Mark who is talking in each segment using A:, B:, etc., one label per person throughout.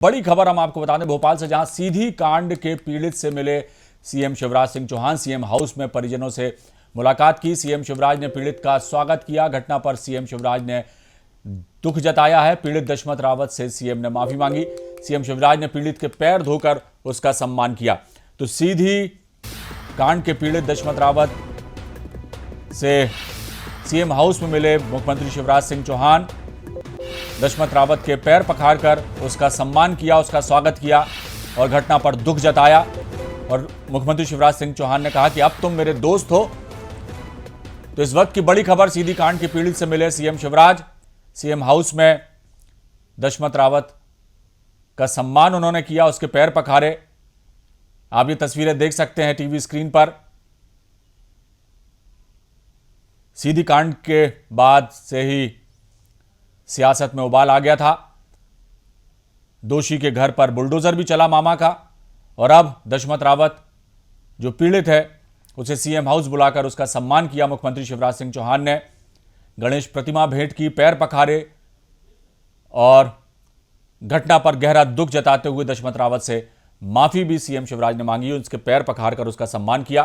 A: बड़ी खबर हम आपको बता दें भोपाल से, जहां सीधी कांड के पीड़ित से मिले CM Shivraj Singh Chouhan. CM house में परिजनों से मुलाकात की। सीएम शिवराज ने पीड़ित का स्वागत किया। घटना पर सीएम शिवराज ने दुख जताया है। पीड़ित दशमत रावत से सीएम ने माफी मांगी। सीएम शिवराज ने पीड़ित के पैर धोकर उसका सम्मान किया। तो सीधी कांड के पीड़ित दशमत रावत से सीएम हाउस में मिले मुख्यमंत्री शिवराज सिंह चौहान। दशमत रावत के पैर पखारकर उसका सम्मान किया, उसका स्वागत किया और घटना पर दुख जताया। और मुख्यमंत्री शिवराज सिंह चौहान ने कहा कि अब तुम मेरे दोस्त हो। तो इस वक्त की बड़ी खबर, सीधी कांड के पीड़ित से मिले सीएम शिवराज। सीएम हाउस में दशमत रावत का सम्मान उन्होंने किया, उसके पैर पखारे। आप ये तस्वीरें देख सकते हैं टीवी स्क्रीन पर। सीधी कांड के बाद से ही सियासत में उबाल आ गया था। दोषी के घर पर बुलडोजर भी चला मामा का। और अब दशमत रावत जो पीड़ित है उसे सीएम हाउस बुलाकर उसका सम्मान किया मुख्यमंत्री शिवराज सिंह चौहान ने। गणेश प्रतिमा भेंट की, पैर पखारे और घटना पर गहरा दुख जताते हुए दशमत रावत से माफी भी सीएम शिवराज ने मांगी। उसके पैर पखारकर उसका सम्मान किया।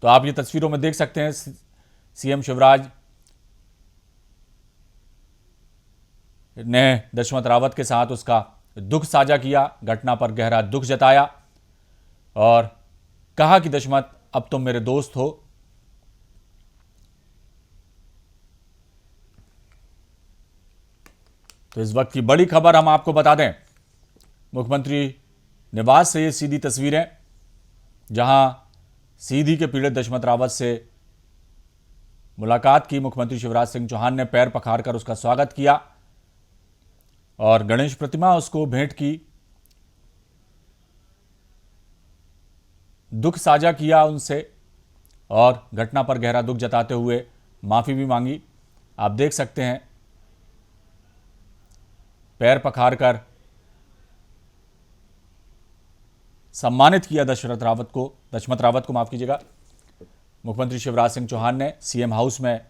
A: तो आप ये तस्वीरों में देख सकते हैं सीएम शिवराज ने दशमत रावत के साथ उसका दुख साझा किया, घटना पर गहरा दुख जताया और कहा कि दशमत अब तुम मेरे दोस्त हो। तो इस वक्त की बड़ी खबर हम आपको बता दें, मुख्यमंत्री निवास से ये सीधी तस्वीरें, जहां सीधी के पीड़ित दशमत रावत से मुलाकात की मुख्यमंत्री शिवराज सिंह चौहान ने। पैर पखारकर उसका स्वागत किया और गणेश प्रतिमा उसको भेंट की, दुख साझा किया उनसे और घटना पर गहरा दुख जताते हुए माफी भी मांगी। आप देख सकते हैं पैर पखारकर सम्मानित किया दशमत रावत को माफ कीजिएगा, मुख्यमंत्री शिवराज सिंह चौहान ने सीएम हाउस में।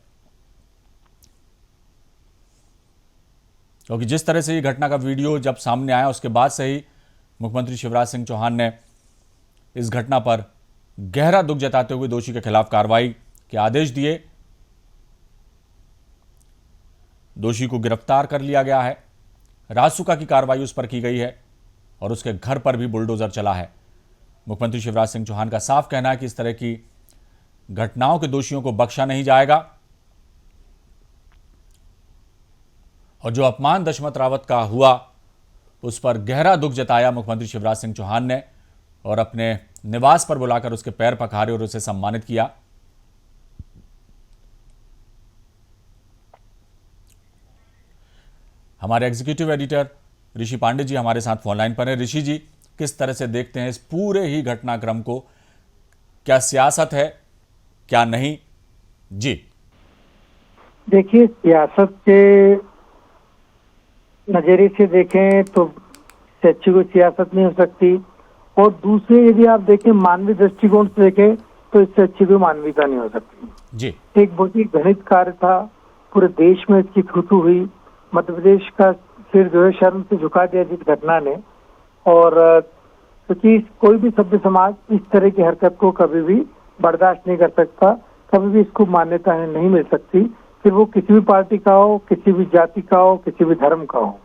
A: क्योंकि जिस तरह से ये घटना का वीडियो जब सामने आया उसके बाद से ही मुख्यमंत्री शिवराज सिंह चौहान ने इस घटना पर गहरा दुख जताते हुए दोषी के खिलाफ कार्रवाई के आदेश दिए। दोषी को गिरफ्तार कर लिया गया है। रासुका की कार्रवाई उस पर की गई है और उसके घर पर भी बुलडोजर चला है। मुख्यमंत्री शिवराज सिंह चौहान का साफ कहना है कि इस तरह की घटनाओं के दोषियों को बख्शा नहीं जाएगा और जो अपमान दशमत रावत का हुआ उस पर गहरा दुख जताया मुख्यमंत्री शिवराज सिंह चौहान ने और अपने निवास पर बुलाकर उसके पैर पखारे और उसे सम्मानित किया। हमारे एग्जीक्यूटिव एडिटर ऋषि पांडे जी हमारे साथ फोन लाइन पर हैं। ऋषि जी, किस तरह से देखते हैं इस पूरे ही घटनाक्रम को? क्या सियासत है, क्या नहीं? जी
B: देखिए, सियासत के नजरिए से देखें तो इससे अच्छी कोई सियासत नहीं हो सकती और दूसरे यदि आप देखें मानवीय दृष्टिकोण से देखें तो इससे अच्छी कोई मानवीयता नहीं हो सकती
A: जी।
B: एक बहुत ही घृणित कार्य था, पूरे देश में इसकी थू हुई। मध्य प्रदेश का सिर जो है शर्म से झुका दिया जिस घटना ने। और क्योंकि कोई भी सभ्य समाज इस तरह की हरकत को कभी भी बर्दाश्त नहीं कर सकता, कभी भी इसको मान्यता नहीं मिल सकती, फिर वो किसी भी पार्टी का हो, किसी भी जाति का हो, किसी भी धर्म का हो।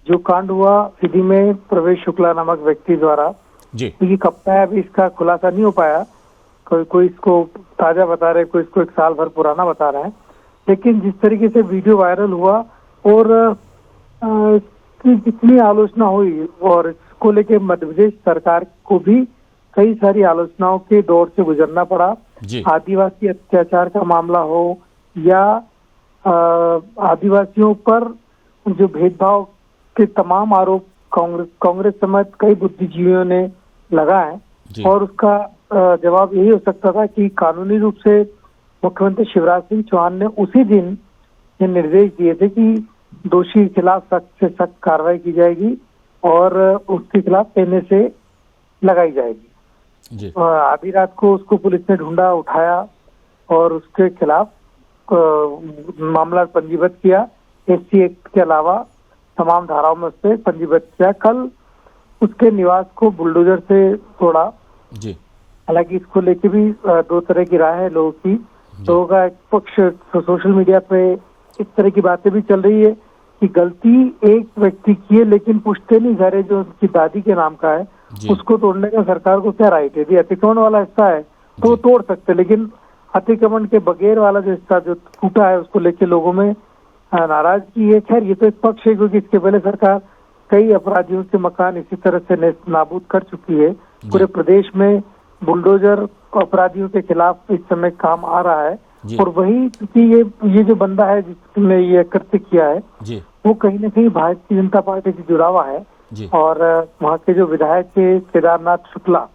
B: जो कांड हुआ सीधी में प्रवेश शुक्ला नामक व्यक्ति द्वारा, क्योंकि कब तक अभी इसका खुलासा नहीं हो पाया, कोई इसको ताजा बता रहे, कोई इसको 1 साल भर पुराना बता रहे हैं। लेकिन जिस तरीके से वीडियो वायरल हुआ और जितनी आलोचना हुई और इसको लेके मध्य प्रदेश सरकार को भी कई सारी आलोचनाओं के दौर से गुजरना पड़ा। आदिवासी अत्याचार का मामला हो या आदिवासियों पर जो भेदभाव के तमाम आरोप कांग्रेस समेत कई बुद्धिजीवियों ने लगाए और उसका जवाब यही हो सकता था कि कानूनी रूप से मुख्यमंत्री शिवराज सिंह चौहान ने उसी दिन ये निर्देश दिए थे कि दोषी के खिलाफ सख्त से सख्त कार्रवाई की जाएगी और उसके खिलाफ पहले से लगाई जाएगी। आधी रात को उसको पुलिस ने ढूंढा, उठाया और उसके खिलाफ मामला पंजीबद्ध किया SC एक्ट के अलावा तमाम धाराओं में उससे पंजीबद्ध किया। कल उसके निवास को बुलडोजर से तोड़ा।
A: जी
B: हालांकि इसको लेके भी दो तरह की राय है लोगों की। लोगों का एक पक्ष सोशल मीडिया पे इस तरह की बातें भी चल रही है कि गलती एक व्यक्ति की है, लेकिन पुश्ते नहीं घर है जो उसकी दादी के नाम का है, उसको तोड़ने का सरकार को क्या राइट है? यदि अतिक्रमण वाला हिस्सा है तो वो तोड़ सकते, लेकिन अतिक्रमण के बगैर वाला जो हिस्सा जो टूटा है उसको लेके लोगों में नाराजगी है। खैर, ये तो एक पक्ष है, क्योंकि इसके पहले सरकार कई अपराधियों के मकान इसी तरह से नाबूद कर चुकी है। पूरे प्रदेश में बुलडोजर अपराधियों के खिलाफ इस समय काम आ रहा है। और वही, क्योंकि ये जो बंदा है जिसने ये कृत्य किया है वो कहीं ना कहीं भारतीय जनता पार्टी से जुड़ा हुआ है। और वहाँ के जो विधायक थे केदारनाथ शुक्ला,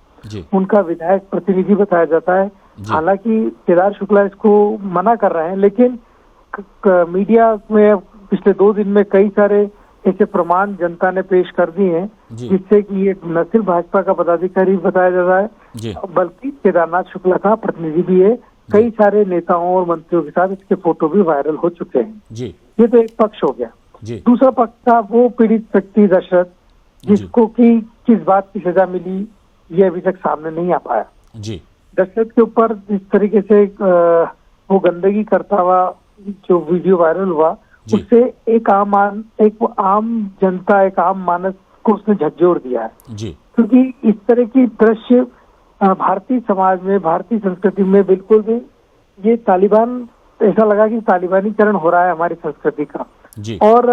B: उनका विधायक प्रतिनिधि बताया जाता है। हालांकि केदार शुक्ला इसको मना कर रहे हैं, लेकिन मीडिया में पिछले 2 दिन में कई सारे ऐसे प्रमाण जनता ने पेश कर दिए हैं, जिससे कि ये न सिर्फ भाजपा का पदाधिकारी बताया जा रहा है, बल्कि केदारनाथ शुक्ला का प्रतिनिधि भी है। कई सारे नेताओं और मंत्रियों के साथ इसके फोटो भी वायरल हो चुके हैं। ये तो एक पक्ष हो गया। दूसरा पक्ष था वो पीड़ित व्यक्ति दशरथ, जिसको कि किस बात की सजा मिली ये अभी तक सामने नहीं आ पाया। दशरथ के ऊपर जिस तरीके से वो गंदगी करता हुआ जो वीडियो वायरल हुआ, उससे एक आम जनता, एक आम मानस को उसने झकझोर दिया है। क्योंकि इस तरह की दृश्य भारतीय समाज में, भारतीय संस्कृति में बिल्कुल भी, ये तालिबान, ऐसा लगा कि तालिबानीकरण हो रहा है हमारी संस्कृति का। और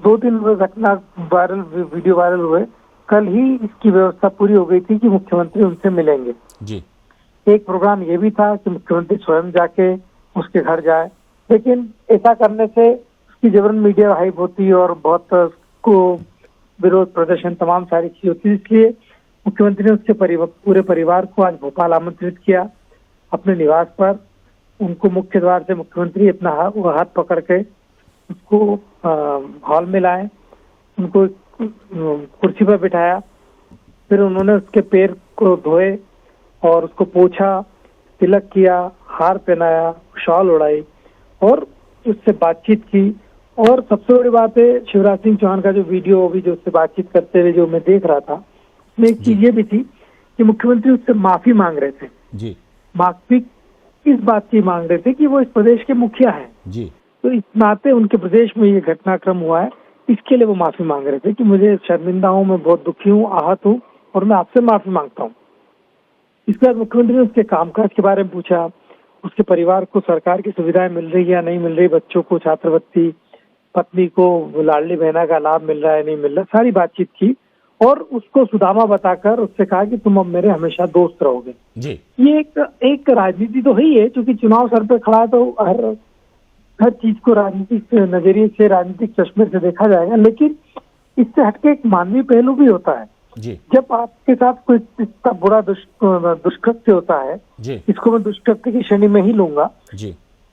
B: 2 दिन घटना वीडियो वायरल हुए, कल ही इसकी व्यवस्था पूरी हो गई थी कि मुख्यमंत्री उनसे मिलेंगे। एक प्रोग्राम ये भी था कि मुख्यमंत्री स्वयं जाके उसके घर जाए, लेकिन ऐसा करने से उसकी जबरन मीडिया हाइप होती है और बहुत को विरोध प्रदर्शन तमाम सारी चीज होती है। इसलिए मुख्यमंत्री ने उसके पूरे परिवार को आज भोपाल आमंत्रित किया अपने निवास पर। उनको मुख्य द्वार से मुख्यमंत्री अपना हाथ पकड़ के उसको हॉल में लाए, उनको कुर्सी पर बिठाया, फिर उन्होंने उसके पैर को धोए और उसको पोंछा, तिलक किया, हार पहनाया, शॉल उड़ाई और उससे बातचीत की। और सबसे बड़ी बात है, शिवराज सिंह चौहान का जो वीडियो अभी जो उससे बातचीत करते हुए जो मैं देख रहा था, उसमें एक चीज ये भी थी कि मुख्यमंत्री उससे माफी मांग रहे थे। माफी किस बात की मांग रहे थे? कि वो इस प्रदेश के मुखिया हैं, तो इस नाते उनके प्रदेश में ये घटनाक्रम हुआ है, इसके लिए वो माफी मांग रहे थे कि मुझे शर्मिंदा हूँ, मैं बहुत दुखी हूँ, आहत हूँ और मैं आपसे माफी मांगता हूँ। इसके बाद मुख्यमंत्री ने उसके कामकाज के बारे में पूछा, उसके परिवार को सरकार की सुविधाएं मिल रही है या नहीं मिल रही, बच्चों को छात्रवृत्ति, पत्नी को लाडली बहना का लाभ मिल रहा है नहीं मिल रहा, सारी बातचीत की और उसको सुदामा बताकर उससे कहा कि तुम अब मेरे हमेशा दोस्त रहोगे। ये एक राजनीति तो ही है, क्योंकि चुनाव सर पे खड़ा है तो हर चीज को राजनीतिक नजरिए से, राजनीतिक चश्मे से देखा जाएगा, लेकिन इससे हटके एक मानवीय पहलू भी होता है। जब आपके साथ कोई इतना बुरा दुष्कृत्य होता है, इसको मैं दुष्कृत्य की श्रेणी में ही लूंगा,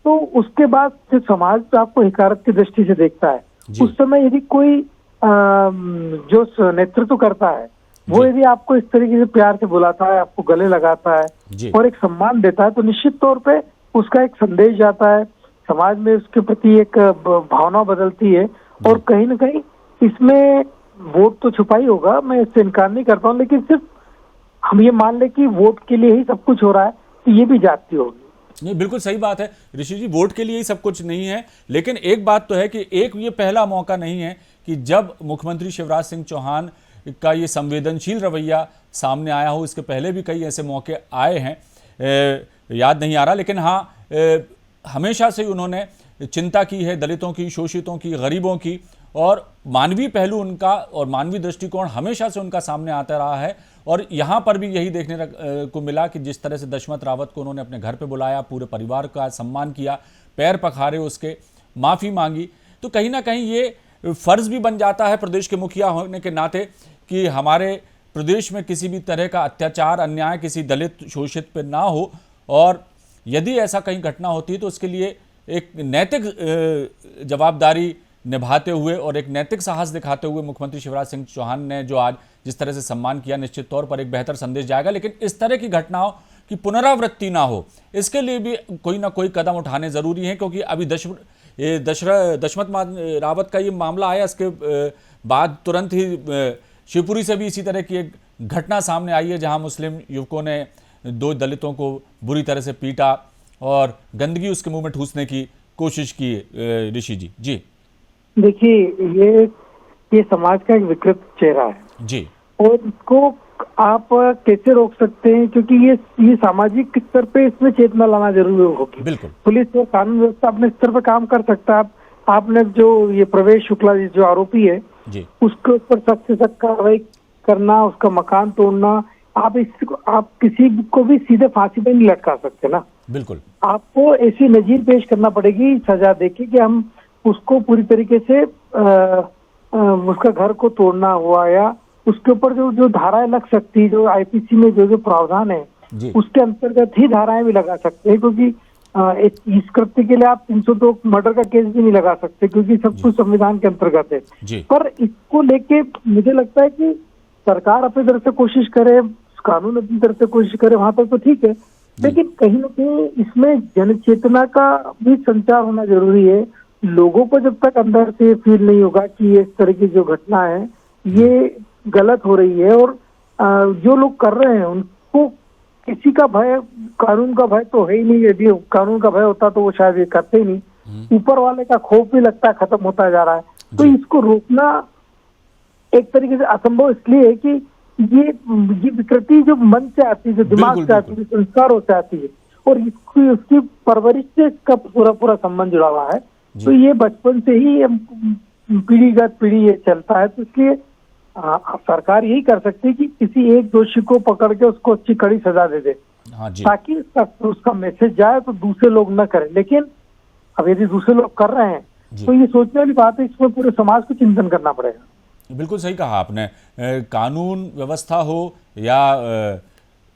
B: तो उसके बाद जो समाज आपको हिकारत की दृष्टि से देखता है, उस समय यदि कोई जो नेतृत्व करता है वो यदि आपको इस तरीके से प्यार से बुलाता है, आपको गले लगाता है और एक सम्मान देता है, तो निश्चित तौर पे उसका एक संदेश जाता है, समाज में उसके प्रति एक भावना बदलती है। और कहीं ना कहीं इसमें वोट तो छुपा ही होगा, मैं इससे इनकार नहीं करता हूँ, लेकिन सिर्फ हम ये मान ले कि वोट के लिए ही सब कुछ हो रहा है, तो ये भी जाती होगी।
A: नहीं, बिल्कुल सही बात है ऋषि जी, वोट के लिए ही सब कुछ नहीं है। लेकिन एक बात तो है कि ये पहला मौका नहीं है कि जब मुख्यमंत्री शिवराज सिंह चौहान का ये संवेदनशील रवैया सामने आया हो। इसके पहले भी कई ऐसे मौके आए हैं, याद नहीं आ रहा, लेकिन हाँ, हमेशा से उन्होंने चिंता की है दलितों की, शोषितों की, गरीबों की, और मानवीय पहलू उनका और मानवीय दृष्टिकोण हमेशा से उनका सामने आता रहा है। और यहाँ पर भी यही देखने को मिला कि जिस तरह से दशमत रावत को उन्होंने अपने घर पे बुलाया, पूरे परिवार का सम्मान किया, पैर पखारे उसके, माफ़ी मांगी, तो कहीं ना कहीं ये फ़र्ज़ भी बन जाता है प्रदेश के मुखिया होने के नाते कि हमारे प्रदेश में किसी भी तरह का अत्याचार, अन्याय किसी दलित शोषित पे ना हो। और यदि ऐसा कहीं घटना होती है तो उसके लिए एक नैतिक जवाबदारी निभाते हुए और एक नैतिक साहस दिखाते हुए मुख्यमंत्री शिवराज सिंह चौहान ने जो आज जिस तरह से सम्मान किया, निश्चित तौर पर एक बेहतर संदेश जाएगा। लेकिन इस तरह की घटनाओं की पुनरावृत्ति ना हो, इसके लिए भी कोई ना कोई कदम उठाने ज़रूरी है, क्योंकि अभी ये दशमत रावत का ये मामला आया, इसके बाद तुरंत ही शिवपुरी से भी इसी तरह की एक घटना सामने आई है जहां मुस्लिम युवकों ने 2 दलितों को बुरी तरह से पीटा और गंदगी उसके मुंह में ठूसने की कोशिश की। ऋषि जी जी
B: देखिए, ये समाज का एक विकृत चेहरा है
A: जी,
B: और इसको आप कैसे रोक सकते हैं, क्योंकि ये सामाजिक स्तर पे इसमें चेतना लाना जरूरी होगी।
A: बिल्कुल
B: पुलिस और कानून व्यवस्था अपने स्तर पर काम कर सकता है। आपने जो ये प्रवेश शुक्ला जी जो आरोपी है
A: जी,
B: उसके ऊपर सख्त से सख्त कार्रवाई करना, उसका मकान तोड़ना, आप किसी को भी सीधे फांसी पे नहीं लटका सकते ना।
A: बिल्कुल
B: आपको ऐसी नजीर पेश करना पड़ेगी सजा देके कि हम उसको पूरी तरीके से उसका घर को तोड़ना हुआ या उसके ऊपर जो धाराएं लग सकती है, जो आईपीसी में जो प्रावधान है
A: जी,
B: उसके अंतर्गत ही धाराएं भी लगा सकते हैं, क्योंकि इस कृत्य के लिए आप 302 मर्डर का केस भी नहीं लगा सकते, क्योंकि सब कुछ संविधान के अंतर्गत है
A: जी,
B: पर इसको लेके मुझे लगता है कि सरकार अपनी तरफ से कोशिश करे, कानून अपनी तरफ से कोशिश करे, वहां तक तो ठीक है, लेकिन कहीं ना कहीं इसमें जन चेतना का भी संचार होना जरूरी है। लोगों को जब तक अंदर से फील नहीं होगा कि इस तरह की जो घटना है ये गलत हो रही है और जो लोग कर रहे हैं उनको किसी का भय, कानून का भय तो है ही नहीं। यदि कानून का भय होता तो वो शायद ये करते ही नहीं। ऊपर वाले का खौफ भी लगता है खत्म होता जा रहा है, तो इसको रोकना एक तरीके से असंभव इसलिए है कि ये विकृति जो मन से आती है, जो दिमाग से आती है, संस्कारों से आती है और उसकी परवरिश से इसका पूरा संबंध जुड़ा हुआ है। तो ये बचपन से ही पीढ़ीगत पीढ़ी ये चलता है, तो इसलिए सरकार यही कर सकती है कि किसी एक दोषी को पकड़ के उसको अच्छी कड़ी सजा दे दे,
A: हाँ जी,
B: ताकि उसका मैसेज जाए तो दूसरे लोग न करें। लेकिन अब यदि दूसरे लोग कर रहे हैं तो ये सोचने वाली बात है, इसमें पूरे समाज को चिंतन करना पड़ेगा।
A: बिल्कुल सही कहा आपने। कानून व्यवस्था हो या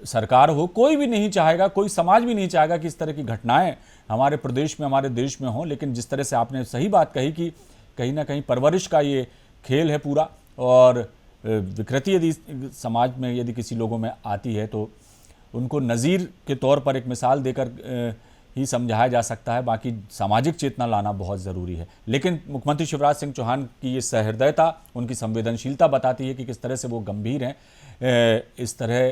A: सरकार हो, कोई भी नहीं चाहेगा, कोई समाज भी नहीं चाहेगा कि इस तरह की घटनाएं हमारे प्रदेश में, हमारे देश में हों। लेकिन जिस तरह से आपने सही बात कही कि कहीं ना कहीं परवरिश का ये खेल है पूरा, और विकृति यदि समाज में यदि किसी लोगों में आती है तो उनको नज़ीर के तौर पर एक मिसाल देकर ही समझाया जा सकता है। बाकी सामाजिक चेतना लाना बहुत ज़रूरी है। लेकिन मुख्यमंत्री शिवराज सिंह चौहान की ये सहृदयता, उनकी संवेदनशीलता बताती है कि किस तरह से वो गंभीर हैं इस तरह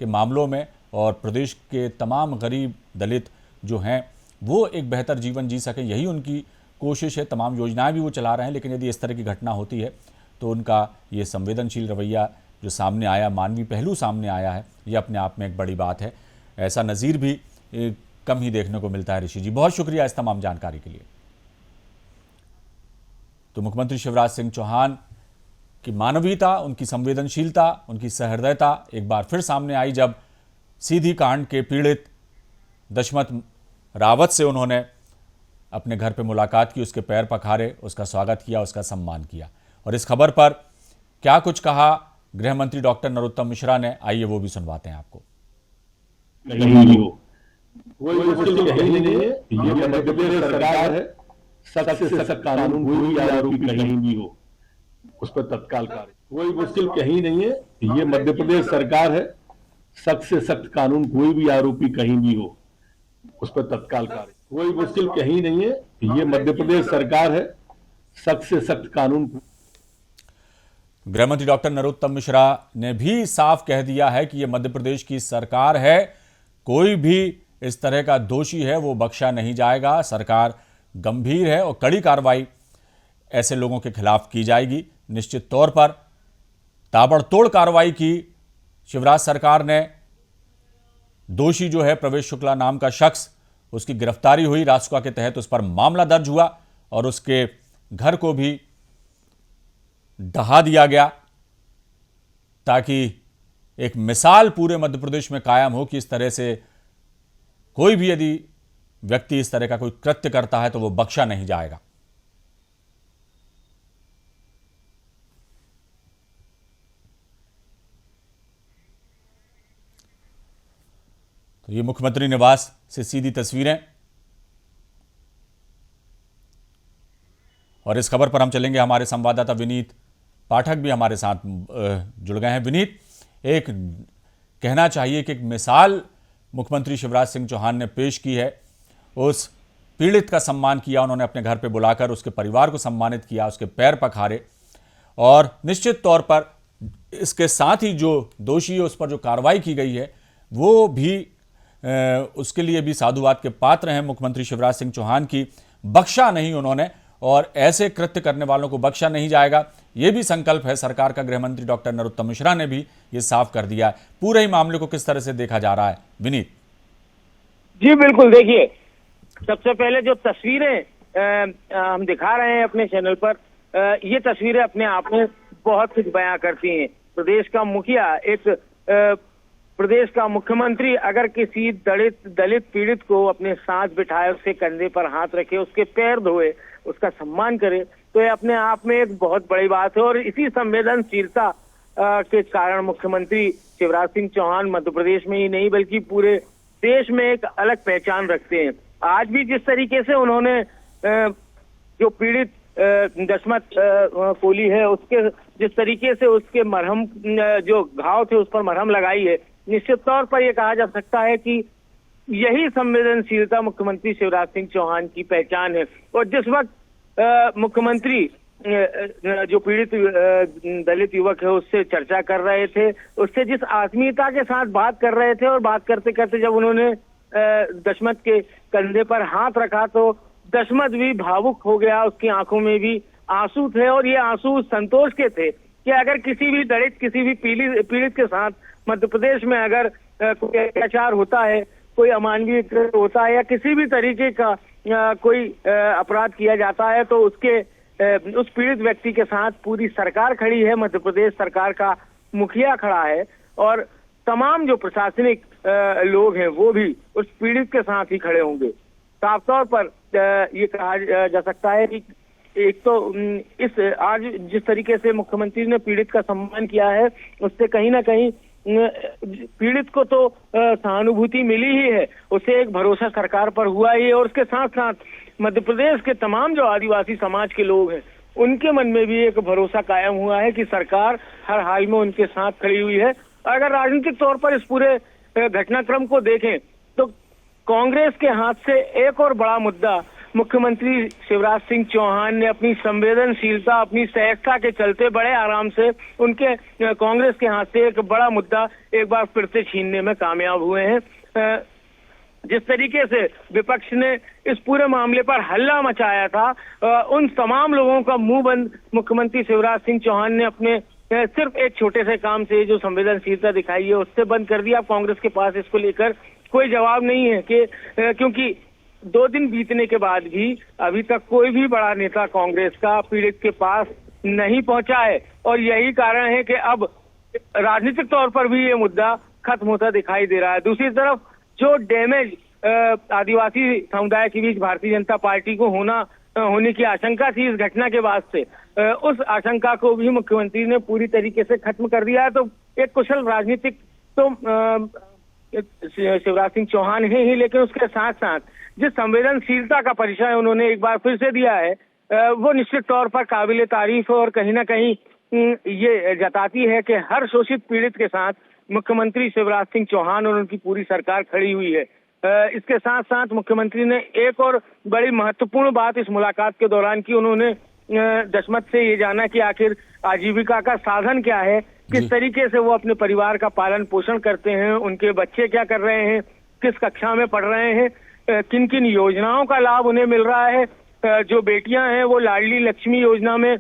A: के मामलों में, और प्रदेश के तमाम गरीब दलित जो हैं वो एक बेहतर जीवन जी सकें, यही उनकी कोशिश है। तमाम योजनाएं भी वो चला रहे हैं, लेकिन यदि इस तरह की घटना होती है तो उनका ये संवेदनशील रवैया जो सामने आया, मानवीय पहलू सामने आया है, ये अपने आप में एक बड़ी बात है। ऐसा नज़ीर भी कम ही देखने को मिलता है। ऋषि जी, बहुत शुक्रिया इस तमाम जानकारी के लिए। तो मुख्यमंत्री शिवराज सिंह चौहान की मानवीयता, उनकी संवेदनशीलता, उनकी सहृदयता एक बार फिर सामने आई जब सीधी कांड के पीड़ित दशमत रावत से उन्होंने अपने घर पे मुलाकात की, उसके पैर पखारे, उसका स्वागत किया, उसका सम्मान किया। और इस खबर पर क्या कुछ कहा गृह मंत्री डॉक्टर नरोत्तम मिश्रा ने, आइए वो भी सुनवाते हैं आपको।
C: कोई मुश्किल कहीं नहीं है, ये मध्य प्रदेश सरकार है, सख्त से सख्त कानून, कोई भी आरोपी कहीं भी हो उस पर तत्काल कार्रवाई। कोई मुश्किल कहीं नहीं है, ये मध्य प्रदेश सरकार है, सख्त से सख्त कानून, कोई भी आरोपी कहीं भी हो उस पर तत्काल कार्रवाई। कोई मुश्किल कहीं नहीं है, ये मध्य प्रदेश सरकार है, सख्त से सख्त कानून।
A: गृह मंत्री डॉक्टर नरोत्तम मिश्रा ने भी साफ कह दिया है कि यह मध्य प्रदेश की सरकार है, कोई भी इस तरह का दोषी है वो बख्शा नहीं जाएगा। सरकार गंभीर है और कड़ी कार्रवाई ऐसे लोगों के खिलाफ की जाएगी। निश्चित तौर पर ताबड़तोड़ कार्रवाई की शिवराज सरकार ने। दोषी जो है प्रवेश शुक्ला नाम का शख्स, उसकी गिरफ्तारी हुई, रासुका के तहत उस पर मामला दर्ज हुआ और उसके घर को भी ढहा दिया गया, ताकि एक मिसाल पूरे मध्य प्रदेश में कायम हो कि इस तरह से कोई भी यदि व्यक्ति इस तरह का कोई कृत्य करता है तो वो बख्शा नहीं जाएगा। तो ये मुख्यमंत्री निवास से सीधी तस्वीरें, और इस खबर पर हम चलेंगे। हमारे संवाददाता विनीत पाठक भी हमारे साथ जुड़ गए हैं। विनीत, एक कहना चाहिए कि एक मिसाल मुख्यमंत्री शिवराज सिंह चौहान ने पेश की है उस पीड़ित का सम्मान किया, उन्होंने अपने घर पे बुलाकर उसके परिवार को सम्मानित किया, उसके पैर पखारे। और निश्चित तौर पर इसके साथ ही जो दोषी है उस पर जो कार्रवाई की गई है वो भी उसके लिए भी साधुवाद के पात्र हैं मुख्यमंत्री शिवराज सिंह चौहान की। बख्शा नहीं उन्होंने, और ऐसे कृत्य करने वालों को बख्शा नहीं जाएगा, ये भी संकल्प है सरकार का। गृह मंत्री डॉक्टर नरोत्तम मिश्रा ने भी ये साफ कर दिया है। पूरे ही मामले को किस तरह से देखा जा रहा है, विनीत?
D: जी बिल्कुल, देखिए, सबसे पहले जो तस्वीरें हम दिखा रहे हैं अपने चैनल पर, ये तस्वीरें अपने आप में बहुत कुछ बयां करती हैं। प्रदेश का मुखिया, एक प्रदेश का मुख्यमंत्री अगर किसी दलित पीड़ित को अपने साथ बिठाए, उसके कंधे पर हाथ रखे, उसके पैर धोए, उसका सम्मान करे, तो ये अपने आप में एक बहुत बड़ी बात है। और इसी संवेदनशीलता के कारण मुख्यमंत्री शिवराज सिंह चौहान मध्य प्रदेश में ही नहीं बल्कि पूरे देश में एक अलग पहचान रखते हैं। आज भी जिस तरीके से उन्होंने जो पीड़ित दशमत कोली है, उसके जिस तरीके से उसके मरहम, जो घाव थे उस पर मरहम लगाई है, निश्चित तौर पर यह कहा जा सकता है कि यही संवेदनशीलता मुख्यमंत्री शिवराज सिंह चौहान की पहचान है। और जिस वक्त मुख्यमंत्री जो पीड़ित दलित युवक है उससे चर्चा कर रहे थे, उससे जिस आत्मीयता के साथ बात कर रहे थे, और बात करते करते जब उन्होंने दशमत के कंधे पर हाथ रखा तो दशमत भी भावुक हो गया, उसकी आंखों में भी आंसू थे। और ये आंसू संतोष के थे कि अगर किसी भी दलित, किसी भी पीड़ित के साथ मध्य प्रदेश में अगर कोई अत्याचार होता है, कोई अमानवीय होता है, या किसी भी तरीके का कोई अपराध किया जाता है, तो उसके उस पीड़ित व्यक्ति के साथ पूरी सरकार खड़ी है, मध्य प्रदेश सरकार का मुखिया खड़ा है, और तमाम जो प्रशासनिक लोग हैं वो भी उस पीड़ित के साथ ही खड़े होंगे। साफ तौर पर ये कहा जा सकता है कि एक तो इस आज जिस तरीके से मुख्यमंत्री ने पीड़ित का सम्मान किया है, उससे कहीं ना कहीं पीड़ित को तो सहानुभूति मिली ही है, उसे एक भरोसा सरकार पर हुआ ही है। और उसके साथ साथ मध्य प्रदेश के तमाम जो आदिवासी समाज के लोग हैं उनके मन में भी एक भरोसा कायम हुआ है कि सरकार हर हाल में उनके साथ खड़ी हुई है। अगर राजनीतिक तौर पर इस पूरे घटनाक्रम को देखें तो कांग्रेस के हाथ से एक और बड़ा मुद्दा मुख्यमंत्री शिवराज सिंह चौहान ने अपनी संवेदनशीलता, अपनी सहजता के चलते बड़े आराम से उनके कांग्रेस के हाथ से एक बड़ा मुद्दा एक बार फिर से छीनने में कामयाब हुए हैं। जिस तरीके से विपक्ष ने इस पूरे मामले पर हल्ला मचाया था, उन तमाम लोगों का मुंह बंद मुख्यमंत्री शिवराज सिंह चौहान ने अपने सिर्फ एक छोटे से काम से जो संवेदनशीलता दिखाई है उससे बंद कर दिया। कांग्रेस के पास इसको लेकर कोई जवाब नहीं है कि क्योंकि 2 दिन बीतने के बाद भी अभी तक कोई भी बड़ा नेता कांग्रेस का पीड़ित के पास नहीं पहुंचा है, और यही कारण है कि अब राजनीतिक तौर पर भी ये मुद्दा खत्म होता दिखाई दे रहा है। दूसरी तरफ जो डैमेज आदिवासी समुदाय के बीच भारतीय जनता पार्टी को होने की आशंका थी इस घटना के बाद से, उस आशंका को भी मुख्यमंत्री ने पूरी तरीके से खत्म कर दिया है। तो एक कुशल राजनीतिक तो शिवराज सिंह चौहान है ही, लेकिन उसके साथ साथ जिस संवेदनशीलता का परिचय उन्होंने एक बार फिर से दिया है वो निश्चित तौर पर काबिले तारीफ है, और कहीं ना कहीं ये जताती है कि हर शोषित पीड़ित के साथ मुख्यमंत्री शिवराज सिंह चौहान और उनकी पूरी सरकार खड़ी हुई है। इसके साथ साथ मुख्यमंत्री ने एक और बड़ी महत्वपूर्ण बात इस मुलाकात के दौरान की, उन्होंने दशमत से ये जाना कि आखिर आजीविका का साधन क्या है, किस तरीके से वो अपने परिवार का पालन पोषण करते हैं, उनके बच्चे क्या कर रहे हैं, किस कक्षा में पढ़ रहे हैं, किन किन योजनाओं का लाभ उन्हें मिल रहा है, जो बेटियां हैं वो लाडली लक्ष्मी योजना में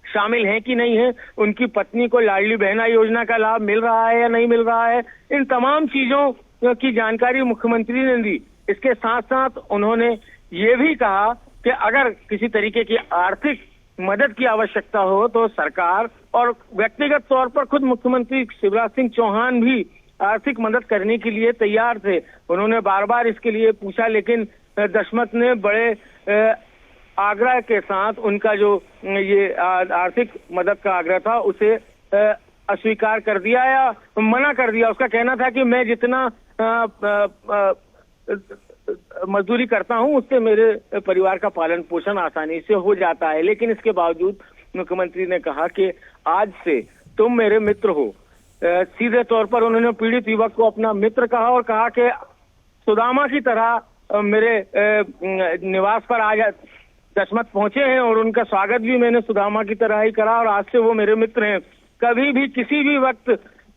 D: शामिल हैं कि नहीं है, उनकी पत्नी को लाडली बहना योजना का लाभ मिल रहा है या नहीं मिल रहा है। इन तमाम चीजों की जानकारी मुख्यमंत्री ने दी। इसके साथ साथ उन्होंने ये भी कहा कि अगर किसी तरीके की आर्थिक मदद की आवश्यकता हो तो सरकार और व्यक्तिगत तौर पर खुद मुख्यमंत्री शिवराज सिंह चौहान भी आर्थिक मदद करने के लिए तैयार थे। उन्होंने बार बार इसके लिए पूछा, लेकिन दशमत ने बड़े आग्रह के साथ उनका जो ये आर्थिक मदद का आग्रह था उसे अस्वीकार कर दिया या मना कर दिया। उसका कहना था कि मैं जितना मजदूरी करता हूं उससे मेरे परिवार का पालन पोषण आसानी से हो जाता है। लेकिन इसके बावजूद मुख्यमंत्री ने कहा कि आज से तुम मेरे मित्र हो। सीधे तौर पर उन्होंने पीड़ित युवक को अपना मित्र कहा और कहा कि सुदामा की तरह मेरे निवास पर आज दशमत पहुंचे हैं और उनका स्वागत भी मैंने सुदामा की तरह ही करा और आज से वो मेरे मित्र हैं। कभी भी किसी भी वक्त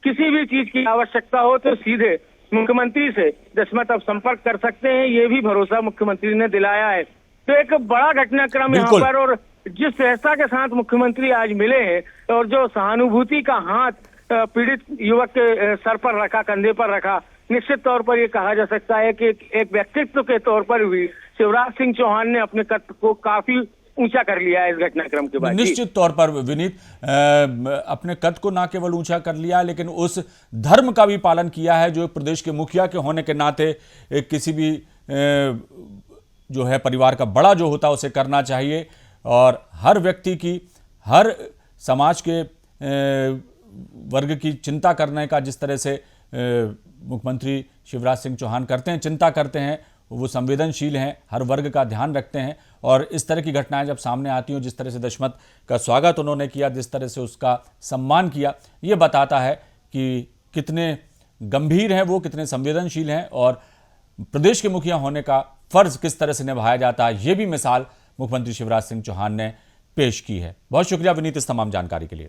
D: किसी भी चीज की आवश्यकता हो तो सीधे मुख्यमंत्री से दशमत अब संपर्क कर सकते हैं, ये भी भरोसा मुख्यमंत्री ने दिलाया है। तो एक बड़ा घटनाक्रम यहाँ
A: बिल्कुल।
D: पर, और जिस सहजता के साथ मुख्यमंत्री आज मिले हैं और जो सहानुभूति का हाथ पीड़ित युवक के सर पर रखा, कंधे पर रखा, निश्चित तौर पर ये कहा जा सकता है कि एक व्यक्तित्व के तौर पर भी शिवराज सिंह चौहान ने अपने कद को काफी ऊंचा कर लिया है इस घटनाक्रम के बाद।
A: निश्चित तौर पर विनीत, अपने कद को ना केवल ऊंचा कर लिया लेकिन उस धर्म का भी पालन किया है जो प्रदेश के मुखिया के होने के नाते किसी भी जो है परिवार का बड़ा जो होता है उसे करना चाहिए। और हर व्यक्ति की, हर समाज के वर्ग की चिंता करने का जिस तरह से मुख्यमंत्री शिवराज सिंह चौहान करते हैं, चिंता करते हैं, वो संवेदनशील हैं, हर वर्ग का ध्यान रखते हैं। और इस तरह की घटनाएं जब सामने आती हों, जिस तरह से दशमत का स्वागत उन्होंने किया, जिस तरह से उसका सम्मान किया, ये बताता है कि कितने गंभीर हैं वो, कितने संवेदनशील हैं और प्रदेश के मुखिया होने का फर्ज किस तरह से निभाया जाता है, ये भी मिसाल मुख्यमंत्री शिवराज सिंह चौहान ने पेश की है। बहुत शुक्रिया विनीत इस तमाम जानकारी के लिए।